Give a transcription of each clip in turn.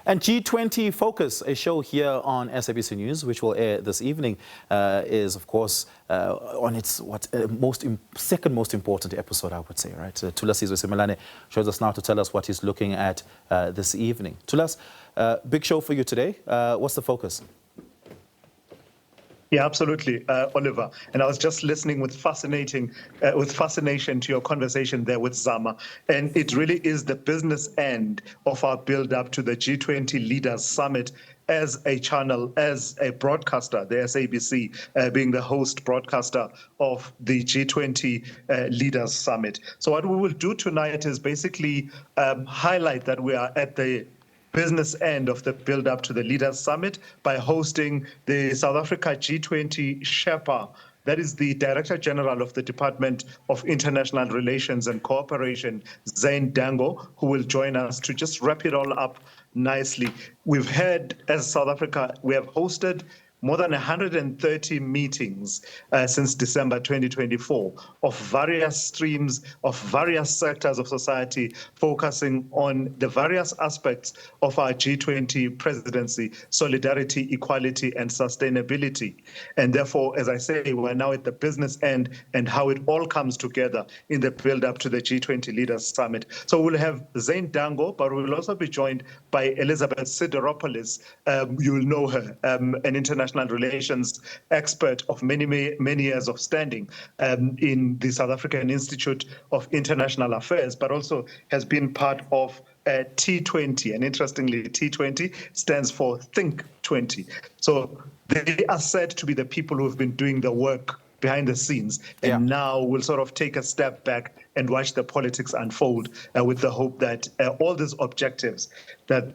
And G20 Focus, a show here on SABC News, which will air this evening, is, of course, on its second most important episode, I would say, right? Thulasizwe Simelane shows us now to tell us what he's looking at this evening. Thulas, big show for you today. What's the focus? Yeah, absolutely, Oliver. And I was just listening with fascination to your conversation there with Zama. And it really is the business end of our build-up to the G20 Leaders Summit as a channel, as a broadcaster, the SABC being the host broadcaster of the G20 Leaders Summit. So what we will do tonight is basically highlight that we are at the business end of the build-up to the Leaders Summit by hosting the South Africa G20 Sherpa. That is the Director General of the Department of International Relations and Cooperation, Zane Dango, who will join us to just wrap it all up nicely. We've had, as South Africa, we have hosted more than 130 meetings since December 2024 of various streams, of various sectors of society, focusing on the various aspects of our G20 presidency: solidarity, equality, and sustainability. And therefore, as I say, we're now at the business end and how it all comes together in the build-up to the G20 Leaders Summit. So we'll have Zane Dango, but we'll also be joined by Elizabeth Sideropoulos. You'll know her, an international relations expert of many years of standing in the South African Institute of International Affairs, but also has been part of T20. And interestingly, T20 stands for Think 20. So they are said to be the people who have been doing the work behind the scenes, and now we'll sort of take a step back and watch the politics unfold with the hope that all these objectives that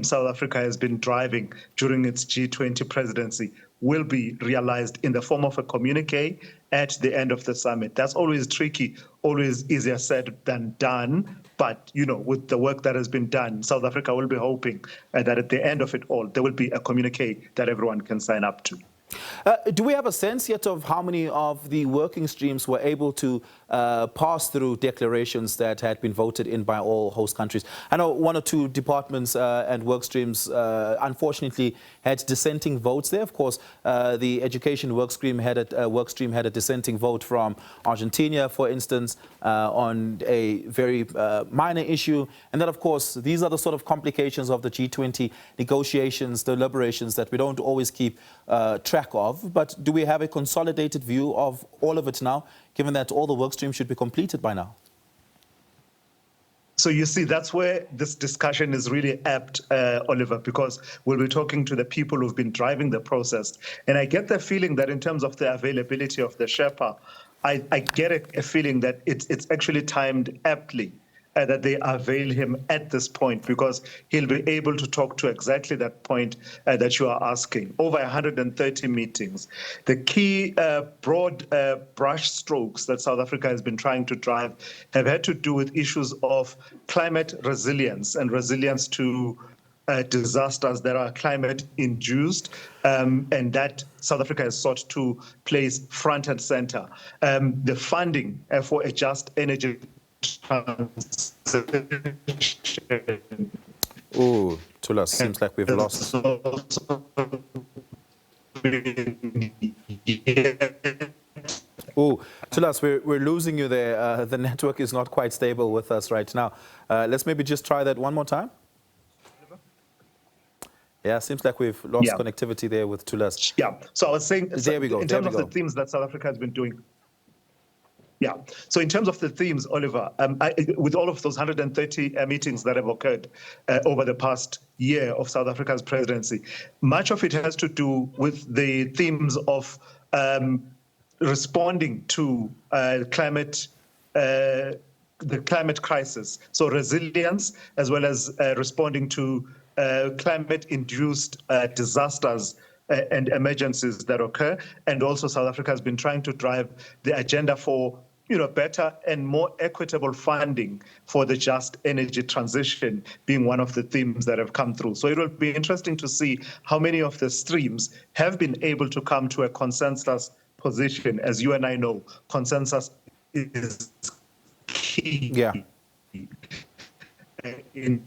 South Africa has been driving during its G20 presidency will be realized in the form of a communique at the end of the summit. That's always tricky, always easier said than done. But, you know, with the work that has been done, South Africa will be hoping that at the end of it all, there will be a communique that everyone can sign up to. Do we have a sense yet of how many of the working streams were able to pass through declarations that had been voted in by all host countries? I know one or two departments and work streams, unfortunately, had dissenting votes there. Of course, the education work stream had a dissenting vote from Argentina, for instance, on a very minor issue. And then, of course, these are the sort of complications of the G20 negotiations, deliberations that we don't always keep track of. But do we have a consolidated view of all of it now, given that all the work streams should be completed by now? So you see, that's where this discussion is really apt, Oliver, because we'll be talking to the people who've been driving the process. And I get the feeling that in terms of the availability of the Sherpa, I get a feeling that it's actually timed aptly. That they avail him at this point, because he'll be able to talk to exactly that point that you are asking. Over 130 meetings. The key broad brush strokes that South Africa has been trying to drive have had to do with issues of climate resilience and resilience to disasters that are climate-induced, and that South Africa has sought to place front and center. The funding for a just energy Oh, Thulas, seems like we've lost. Oh, Thulas, we're losing you there. The network is not quite stable with us right now. Let's maybe just try that one more time. Yeah, seems like we've lost connectivity there with Thulas. Yeah, so I was saying, there we go. In terms of the themes that South Africa has been doing. Yeah. So in terms of the themes, Oliver, with all of those 130 meetings that have occurred over the past year of South Africa's presidency, much of it has to do with the themes of responding to the climate crisis. So resilience, as well as responding to climate-induced disasters and emergencies that occur. And also South Africa has been trying to drive the agenda for better and more equitable funding for the just energy transition being one of the themes that have come through. So it will be interesting to see how many of the streams have been able to come to a consensus position. As you and I know, consensus is key in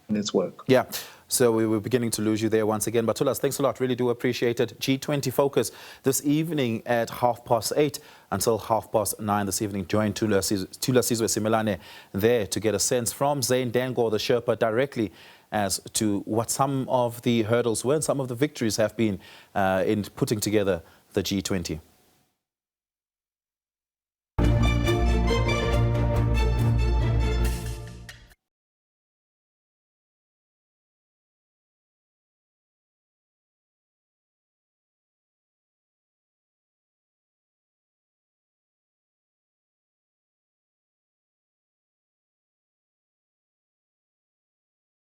its work. Yeah, so we were beginning to lose you there once again. But Thulas, thanks a lot. Really do appreciate it. G20 Focus this evening at 8:30 until 9:30 this evening. Join Thulasizwe Simelane there to get a sense from Zain Dangor, the Sherpa, directly as to what some of the hurdles were and some of the victories have been in putting together the G20.